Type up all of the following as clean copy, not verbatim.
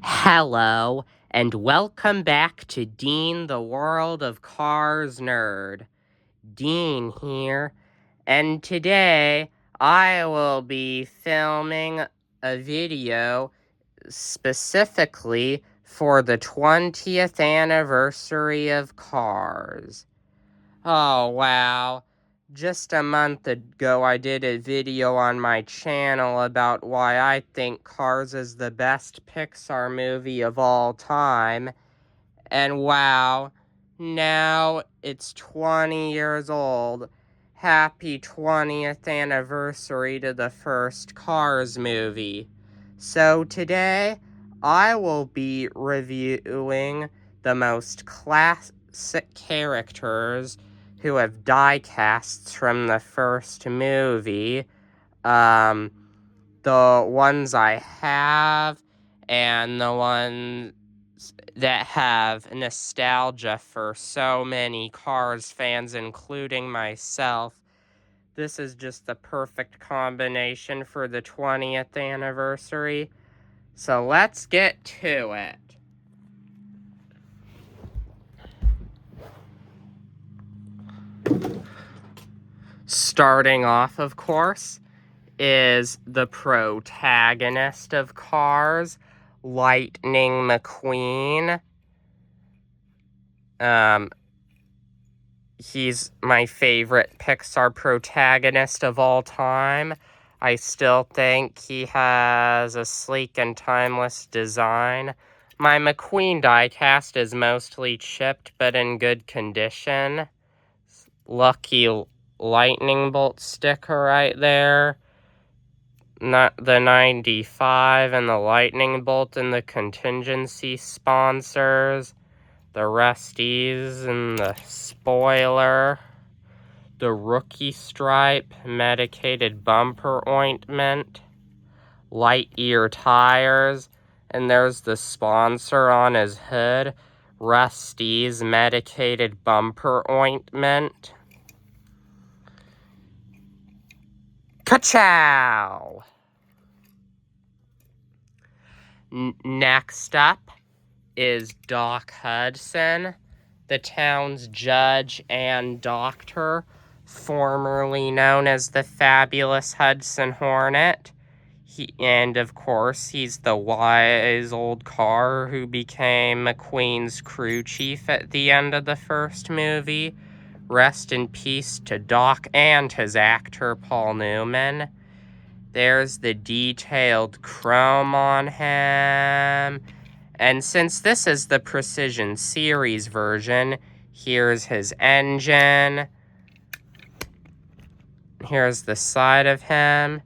Hello, and welcome back to Dean the World of Cars Nerd. Dean here, and today I will be filming a video specifically for the 20th anniversary of Cars. Oh, wow. Just a month ago, I did a video on my channel about why I think Cars is the best Pixar movie of all time. And wow, now it's 20 years old. Happy 20th anniversary to the first Cars movie. So today, I will be reviewing the most classic characters who have diecasts from the first movie. The ones I have, and the ones that have nostalgia for so many Cars fans, including myself. This is just the perfect combination for the 20th anniversary. So let's get to it. Starting off, of course, is the protagonist of Cars, Lightning McQueen. He's my favorite Pixar protagonist of all time. I still think he has a sleek and timeless design. My McQueen diecast is mostly chipped but in good condition. Lucky lightning bolt sticker right there. Not the 95 and the lightning bolt and the contingency sponsors. The Rusties and the spoiler. The rookie stripe, medicated bumper ointment. Light ear tires. And there's the sponsor on his hood. Rusty's medicated bumper ointment. Ka-chow! Next up is Doc Hudson, the town's judge and doctor, formerly known as the Fabulous Hudson Hornet. And of course, he's the wise old car who became McQueen's crew chief at the end of the first movie. Rest in peace to Doc and his actor, Paul Newman. There's the detailed chrome on him. And since this is the Precision Series version, here's his engine. Here's the side of him.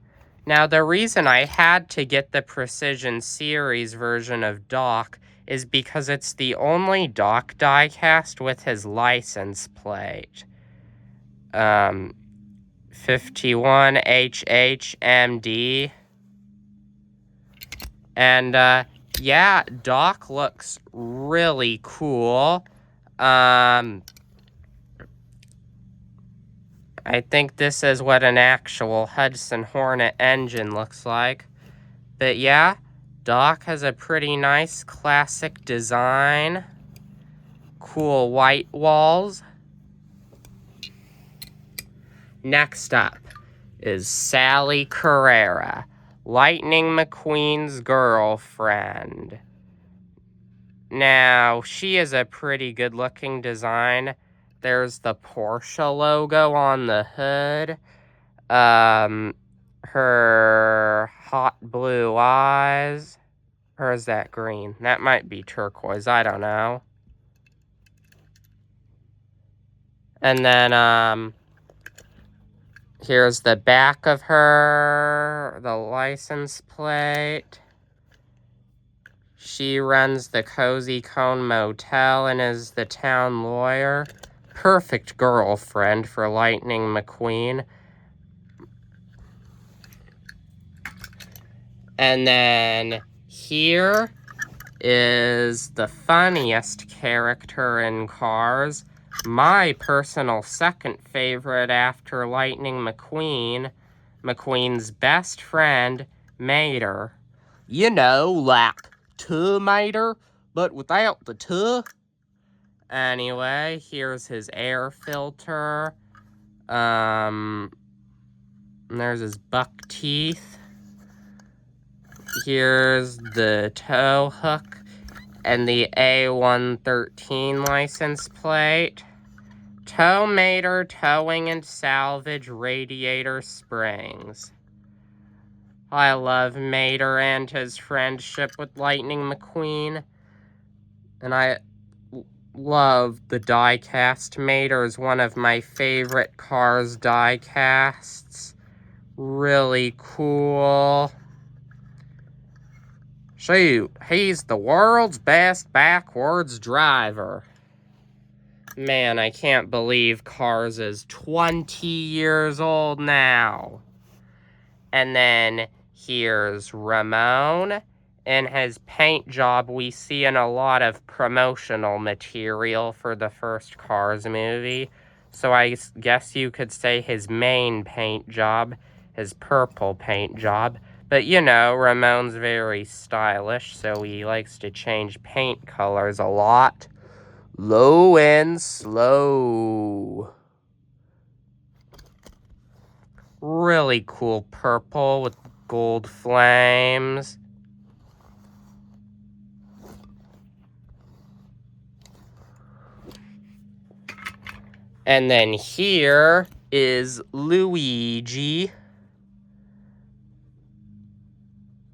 Now, the reason I had to get the Precision Series version of Doc is because it's the only Doc diecast with his license plate. 51HHMD. And, yeah, Doc looks really cool. I think this is what an actual Hudson Hornet engine looks like. But yeah, Doc has a pretty nice classic design. Cool white walls. Next up is Sally Carrera, Lightning McQueen's girlfriend. Now, she is a pretty good-looking design. There's the Porsche logo on the hood. Her hot blue eyes. Or is that green? That might be turquoise. I don't know. And then, here's the back of her. The license plate. She runs the Cozy Cone Motel and is the town lawyer. Perfect girlfriend for Lightning McQueen. And then here is the funniest character in Cars. My personal second favorite after Lightning McQueen. McQueen's best friend, Mater. You know, like Terminator, but without the ter. Anyway, here's his air filter. And there's his buck teeth. Here's the tow hook and the A113 license plate. Towmater Towing and Salvage Radiator Springs. I love Mater and his friendship with Lightning McQueen. And I love the diecast. Mater is one of my favorite Cars diecasts. Really cool. Shoot, he's the world's best backwards driver. Man, I can't believe Cars is 20 years old now. And then here's Ramon. In his paint job, we see in a lot of promotional material for the first Cars movie. So I guess you could say his main paint job, his purple paint job. But you know, Ramon's very stylish, so he likes to change paint colors a lot. Low and slow. Really cool purple with gold flames. And then here is Luigi.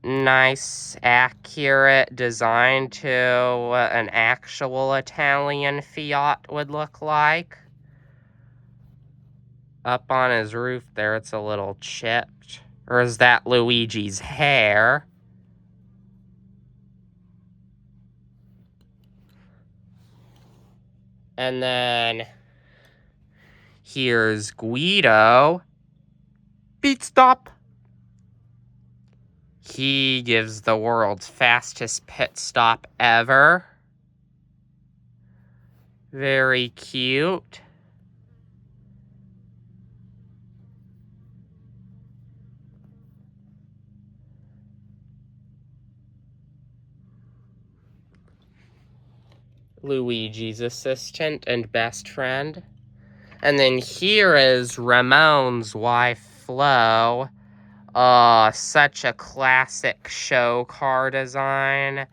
Nice, accurate design to an actual Italian Fiat would look like. Up on his roof there, it's a little chipped. Or is that Luigi's hair? And then here's Guido. Beat stop. He gives the world's fastest pit stop ever. Very cute. Luigi's assistant and best friend. And then here is Ramon's wife, Flo. Such a classic show car design.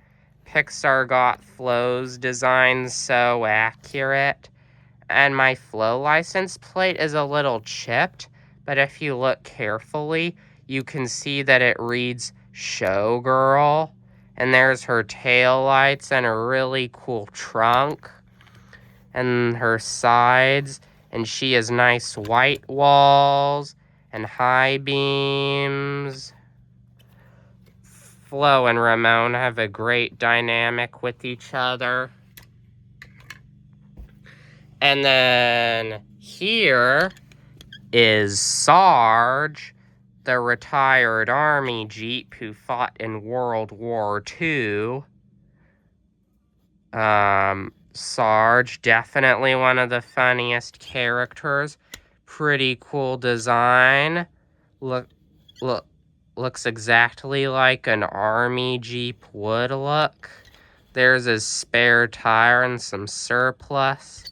Pixar got Flo's design so accurate. And my Flo license plate is a little chipped, but if you look carefully, you can see that it reads Showgirl. And there's her taillights and a really cool trunk. And her sides. And she has nice white walls and high beams. Flo and Ramon have a great dynamic with each other. And then here is Sarge, the retired Army Jeep who fought in World War II. Sarge, definitely one of the funniest characters. Pretty cool design. Looks exactly like an Army Jeep would look. There's his spare tire and some surplus.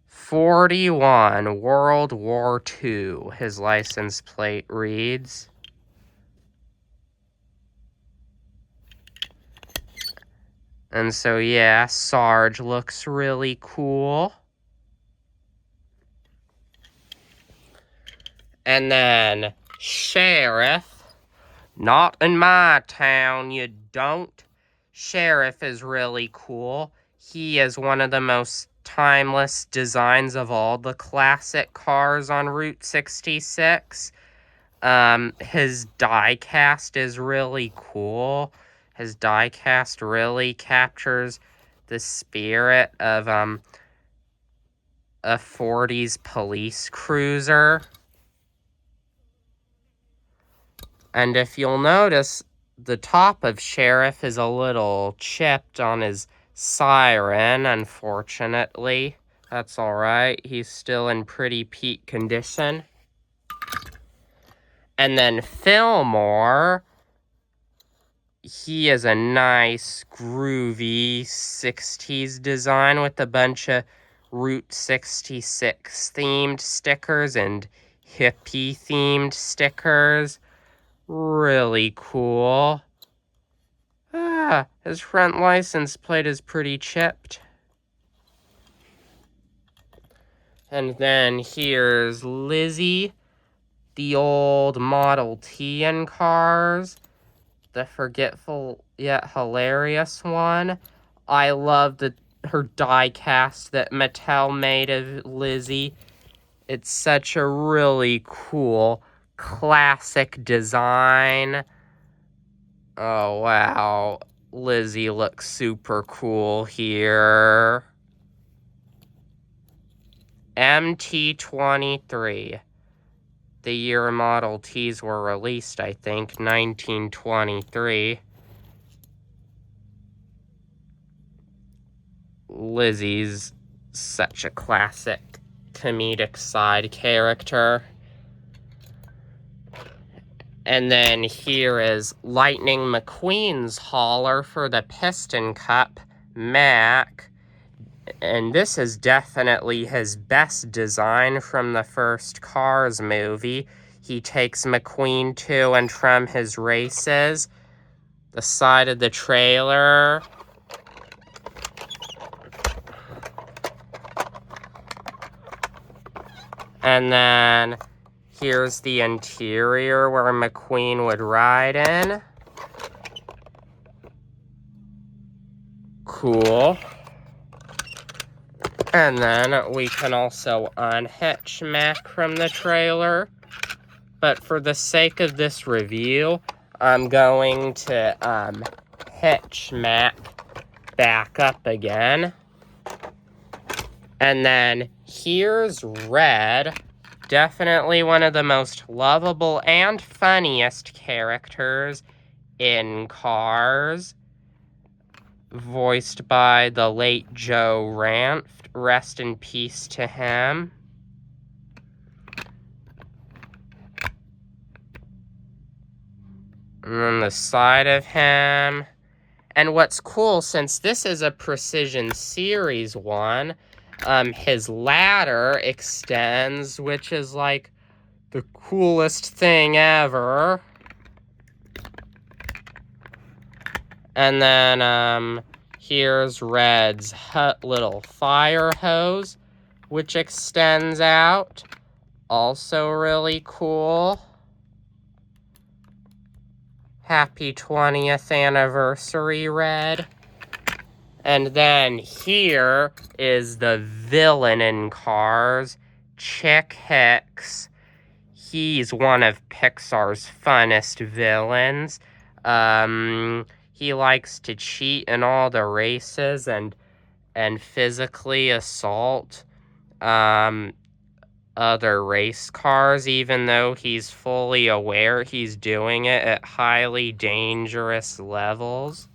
41, World War II, his license plate reads. And so, yeah, Sarge looks really cool. And then, Sheriff. Not in my town, you don't. Sheriff is really cool. He is one of the most timeless designs of all the classic cars on Route 66. His diecast is really cool. His diecast really captures the spirit of a 40s police cruiser. And if you'll notice, the top of Sheriff is a little chipped on his siren, unfortunately. That's alright, he's still in pretty peak condition. And then Fillmore he is a nice, groovy 60s design with a bunch of Route 66 themed stickers and hippie themed stickers. Really cool. His front license plate is pretty chipped. And then here's Lizzie, the old Model T in Cars, the forgetful yet hilarious one. I love her die cast that Mattel made of Lizzie. It's such a really cool, classic design. Oh, wow. Lizzie looks super cool here. MT-23. The year Model Ts were released, I think, 1923. Lizzie's such a classic comedic side character. And then here is Lightning McQueen's hauler for the Piston Cup, Mac. And this is definitely his best design from the first Cars movie. He takes McQueen to and from his races. The side of the trailer. And then here's the interior where McQueen would ride in. Cool. And then we can also unhitch Mac from the trailer. But for the sake of this review, I'm going to hitch Mac back up again. And then here's Red, definitely one of the most lovable and funniest characters in Cars, voiced by the late Joe Ranft. Rest in peace to him. And then the side of him. And what's cool, since this is a Precision Series one, his ladder extends, which is like the coolest thing ever. And then here's Red's little fire hose, which extends out. Also really cool. Happy 20th anniversary, Red. And then here is the villain in Cars, Chick Hicks. He's one of Pixar's funnest villains. He likes to cheat in all the races and physically assault other race cars, even though he's fully aware he's doing it at highly dangerous levels.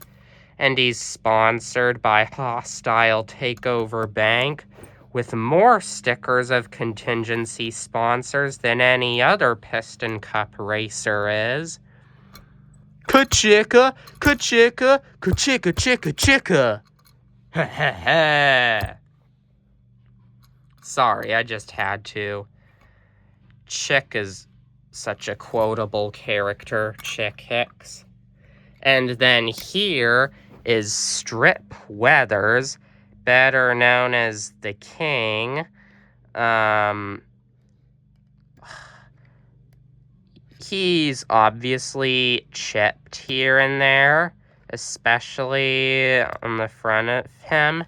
And he's sponsored by Hostile Takeover Bank, with more stickers of contingency sponsors than any other Piston Cup racer is. Ka-chicka, ka-chicka, ka-chicka, chicka, chicka. Ha ha ha. Sorry, I just had to. Chick is such a quotable character, Chick Hicks. And then here is Strip Weathers, better known as the King. He's obviously chipped here and there, especially on the front of him.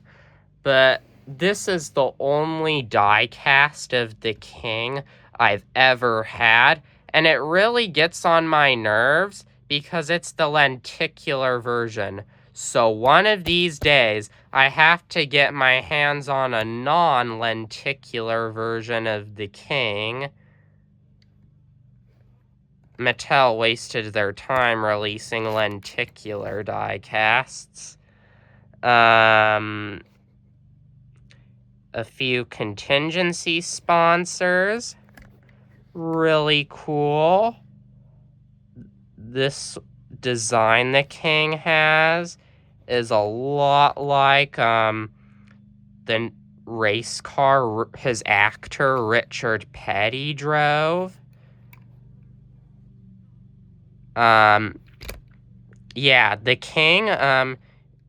But this is the only die cast of the King I've ever had. And it really gets on my nerves because it's the lenticular version. So one of these days, I have to get my hands on a non-lenticular version of the King. Mattel wasted their time releasing lenticular die casts. A few contingency sponsors. Really cool. This design the king has is a lot like the race car his actor Richard Petty drove. Yeah, the king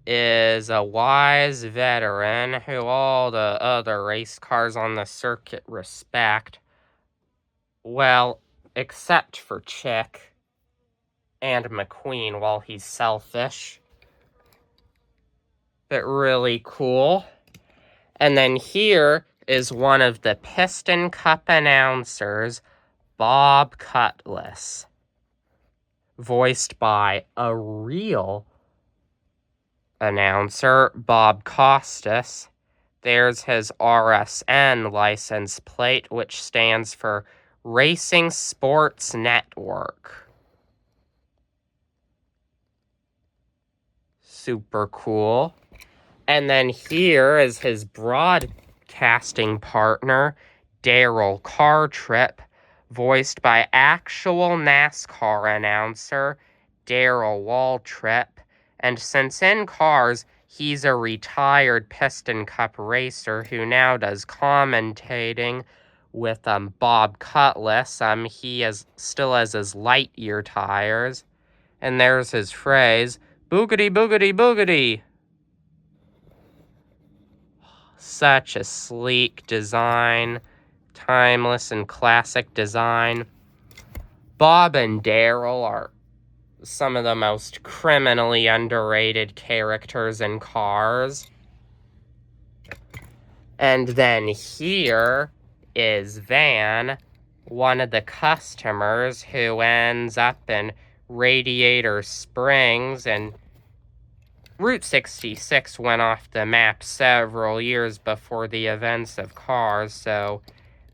is a wise veteran who all the other race cars on the circuit respect. Well, except for Chick and McQueen while he's selfish. But really cool. And then here is one of the Piston Cup announcers, Bob Cutlass, voiced by a real announcer, Bob Costas. There's his RSN license plate, which stands for Racing Sports Network. Super cool. And then here is his broadcasting partner, Daryl Cartrip, voiced by actual NASCAR announcer Daryl Waltrip. And since in Cars, he's a retired Piston Cup racer who now does commentating with Bob Cutlass. He still has his Lightyear tires. And there's his phrase, boogity, boogity, boogity. Such a sleek design, timeless and classic design. Bob and Daryl are some of the most criminally underrated characters in Cars. And then here is Van, one of the customers who ends up in Radiator Springs, and Route 66 went off the map several years before the events of Cars, so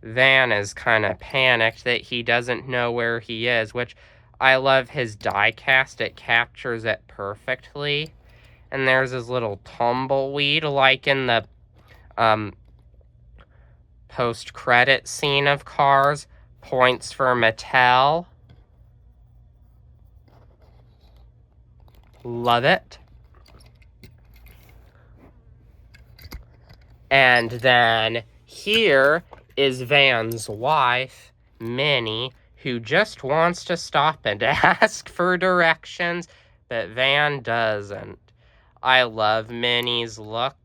Van is kind of panicked that he doesn't know where he is, which I love his diecast. It captures it perfectly. And there's his little tumbleweed, like in the post-credit scene of Cars. Points for Mattel. Love it. And then here is Van's wife, Minnie, who just wants to stop and ask for directions, but Van doesn't. I love Minnie's look.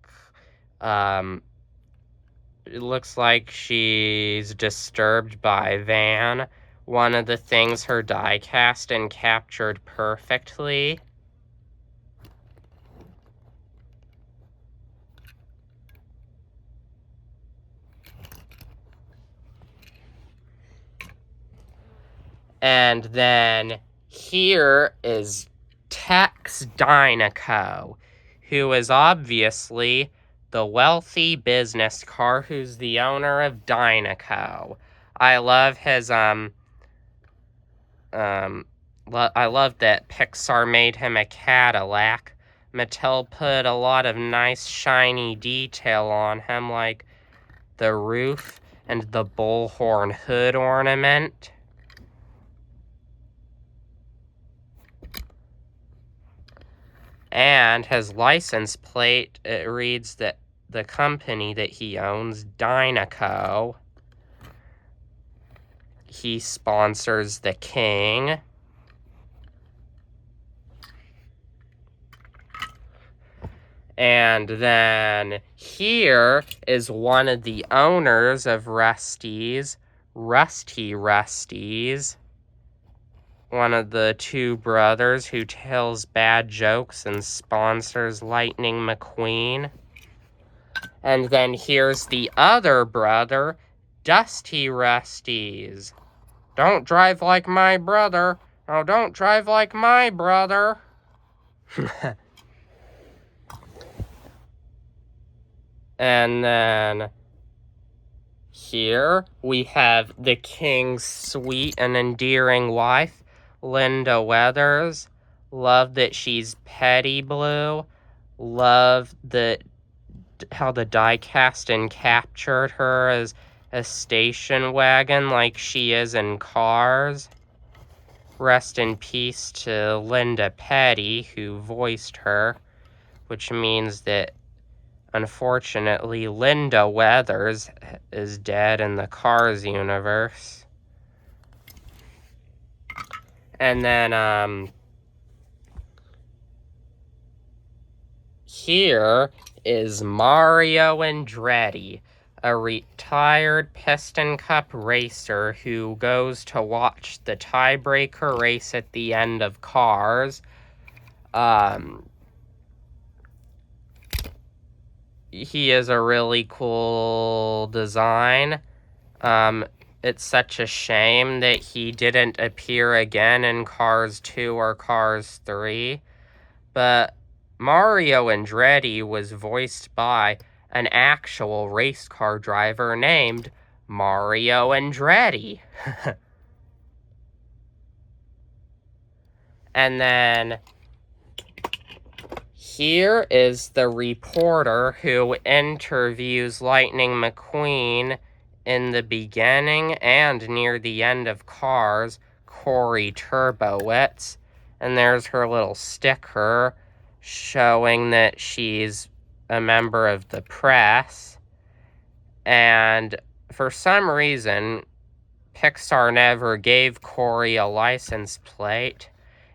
It looks like she's disturbed by Van. One of the things her diecast and captured perfectly. And then here is Tex Diecasts, who is obviously the wealthy business car who's the owner of Diecasts. I love his, I love that Pixar made him a Cadillac. Mattel put a lot of nice shiny detail on him, like the roof and the bullhorn hood ornament. And his license plate, it reads that the company that he owns, Diecasts. He sponsors the King. And then here is one of the owners of Rusty's, Rusty Rusty's. One of the two brothers who tells bad jokes and sponsors Lightning McQueen. And then here's the other brother, Dusty Rusty's. Don't drive like my brother. Oh, don't drive like my brother. And then here we have the King's sweet and endearing wife, Linda Weathers. Love that she's petty blue. Love that how the diecast and captured her as a station wagon like she is in Cars. rest in peace to Linda Petty, who voiced her, which means that, unfortunately, Linda Weathers is dead in the Cars universe. And then, here is Mario Andretti, a retired Piston Cup racer who goes to watch the tiebreaker race at the end of Cars. He is a really cool design. It's such a shame that he didn't appear again in Cars 2 or Cars 3. But Mario Andretti was voiced by an actual race car driver named Mario Andretti. And then here is the reporter who interviews Lightning McQueen in the beginning and near the end of Cars, Corey Turbowitz. And there's her little sticker showing that she's a member of the press. And for some reason, Pixar never gave Corey a license plate.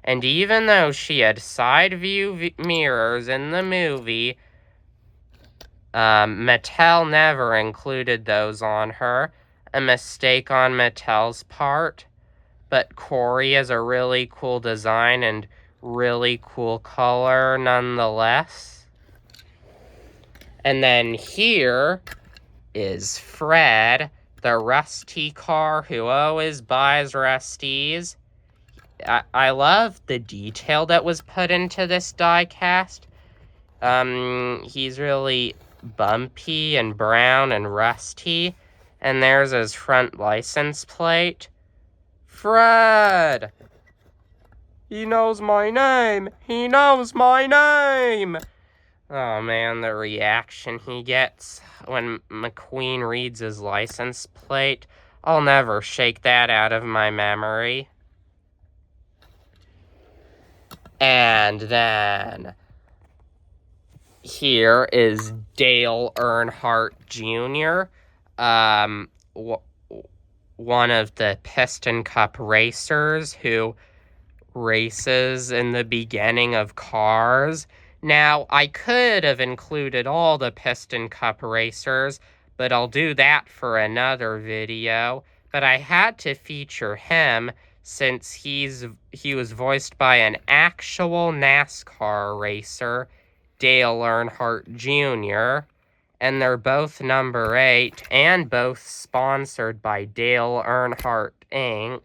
And even though she had side view mirrors in the movie, Mattel never included those on her. A mistake on Mattel's part. But Corey is a really cool design and really cool color nonetheless. And then here is Fred, the Rusty car who always buys Rusties. I love the detail that was put into this diecast. He's really bumpy and brown and rusty. And there's his front license plate. Fred! He knows my name! He knows my name! Oh man, the reaction he gets when McQueen reads his license plate. I'll never shake that out of my memory. And then here is Dale Earnhardt Jr., one of the Piston Cup racers who races in the beginning of Cars. Now, I could have included all the Piston Cup racers, but I'll do that for another video. But I had to feature him since he was voiced by an actual NASCAR racer, Dale Earnhardt Jr., and they're both number 8 and both sponsored by Dale Earnhardt Inc.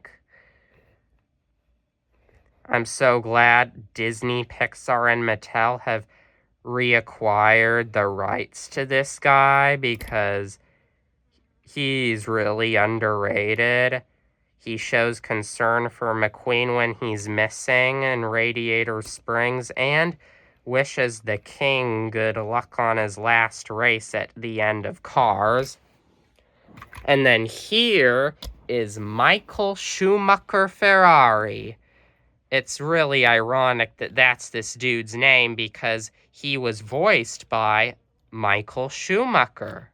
I'm so glad Disney, Pixar, and Mattel have reacquired the rights to this guy because he's really underrated. He shows concern for McQueen when he's missing in Radiator Springs and wishes the king good luck on his last race at the end of Cars. And then here is Michael Schumacher Ferrari. It's really ironic that that's this dude's name because he was voiced by Michael Schumacher.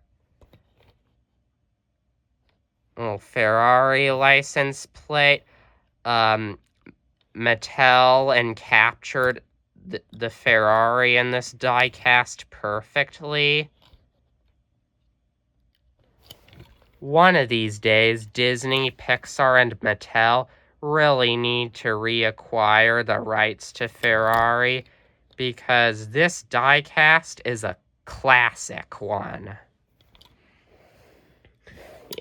Little Ferrari license plate. Mattel and captured the Ferrari in this diecast perfectly. One of these days, Disney, Pixar, and Mattel really need to reacquire the rights to Ferrari because this diecast is a classic one.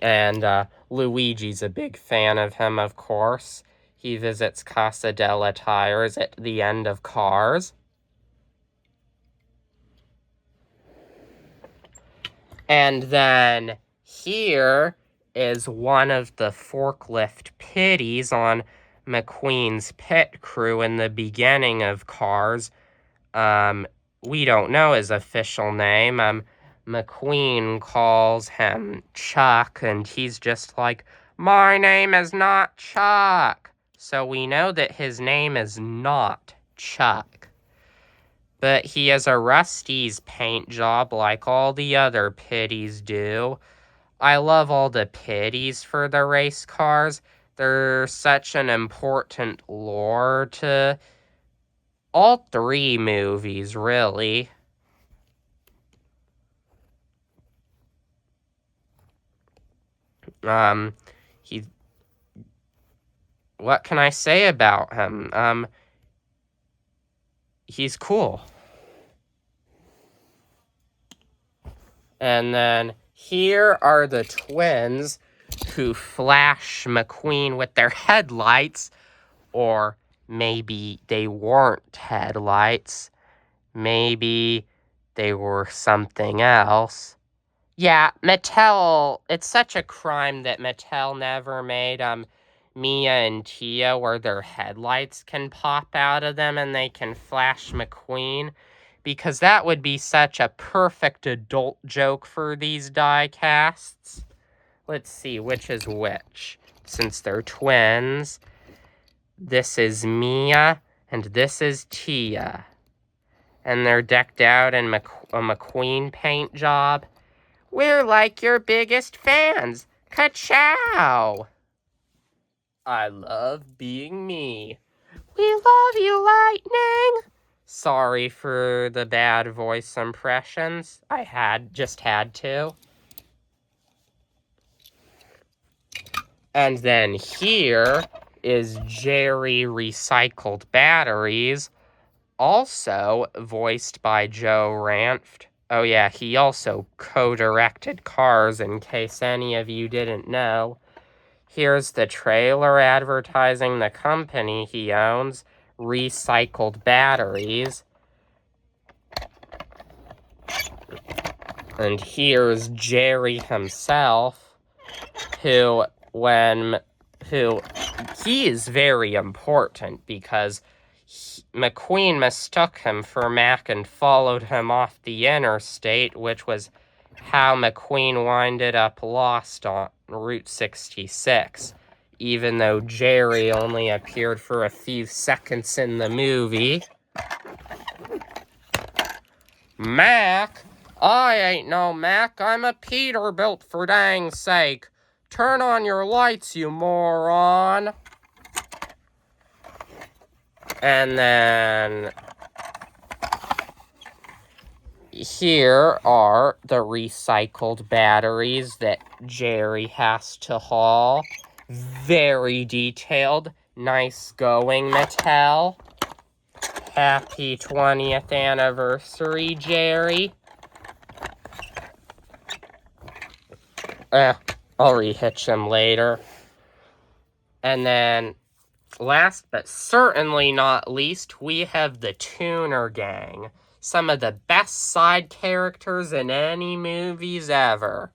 And Luigi's a big fan of him, of course. He visits Casa della Tires at the end of Cars. And then here is one of the forklift pitties on McQueen's pit crew in the beginning of Cars. We don't know his official name. McQueen calls him Chuck, and he's just like, "My name is not Chuck." So we know that his name is not Chuck. But he has a Rusty's paint job like all the other pitties do. I love all the pitties for the race cars. They're such an important lore to all three movies, really. He... What can I say about him? He's cool. And then here are the twins who flash McQueen with their headlights. Or maybe they weren't headlights. Maybe they were something else. Yeah, Mattel, it's such a crime that Mattel never made Mia and Tia where their headlights can pop out of them and they can flash McQueen, because that would be such a perfect adult joke for these diecasts. Let's see which is which, since they're twins. This is Mia and this is Tia. And they're decked out in a McQueen paint job. We're like your biggest fans. Ka-chow! I love being me. We love you, Lightning! Sorry for the bad voice impressions. I just had to. And then here is Jerry Recycled Batteries, also voiced by Joe Ranft. Oh yeah, he also co-directed Cars, in case any of you didn't know. Here's the trailer advertising the company he owns, Recycled Batteries. And here's Jerry himself, who he is very important because McQueen mistook him for Mac and followed him off the interstate, which was how McQueen winded up lost on Route 66, even though Jerry only appeared for a few seconds in the movie. Mac? I ain't no Mac, I'm a Peterbilt for dang sake. Turn on your lights, you moron. And then here are the recycled batteries that Jerry has to haul. Very detailed. Nice going, Mattel. Happy 20th anniversary, Jerry. I'll rehitch him later. And then, last but certainly not least, we have the Tuner Gang. Some of the best side characters in any movies ever.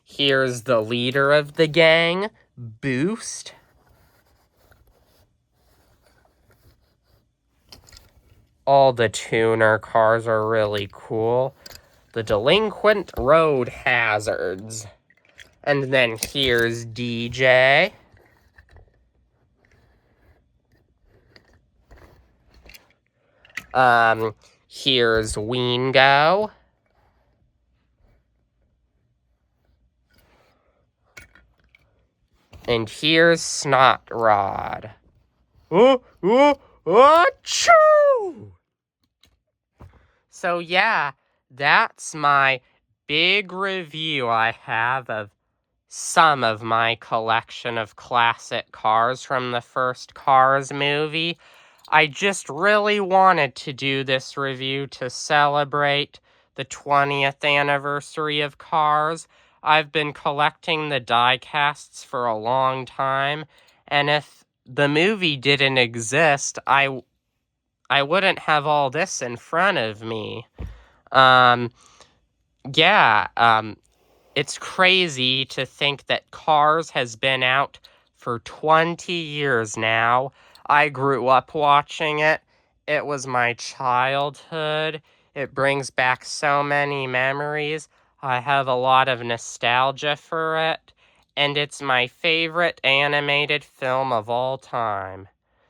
Here's the leader of the gang, Boost. All the tuner cars are really cool. The delinquent road hazards. And then here's DJ. Here's Wingo. And here's Snot Rod. Achoo! So yeah, that's my big review I have of some of my collection of classic cars from the first Cars movie. I just really wanted to do this review to celebrate the 20th anniversary of Cars. I've been collecting the diecasts for a long time, and if the movie didn't exist, I wouldn't have all this in front of me. It's crazy to think that Cars has been out for 20 years now. I grew up watching it. It was my childhood. It brings back so many memories. I have a lot of nostalgia for it. and it's my favorite animated film of all time.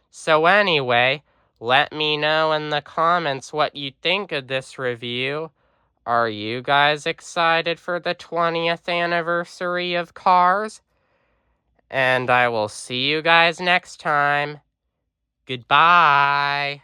So anyway, let me know in the comments what you think of this review. Are you guys excited for the 20th anniversary of Cars? And I will see you guys next time. Goodbye.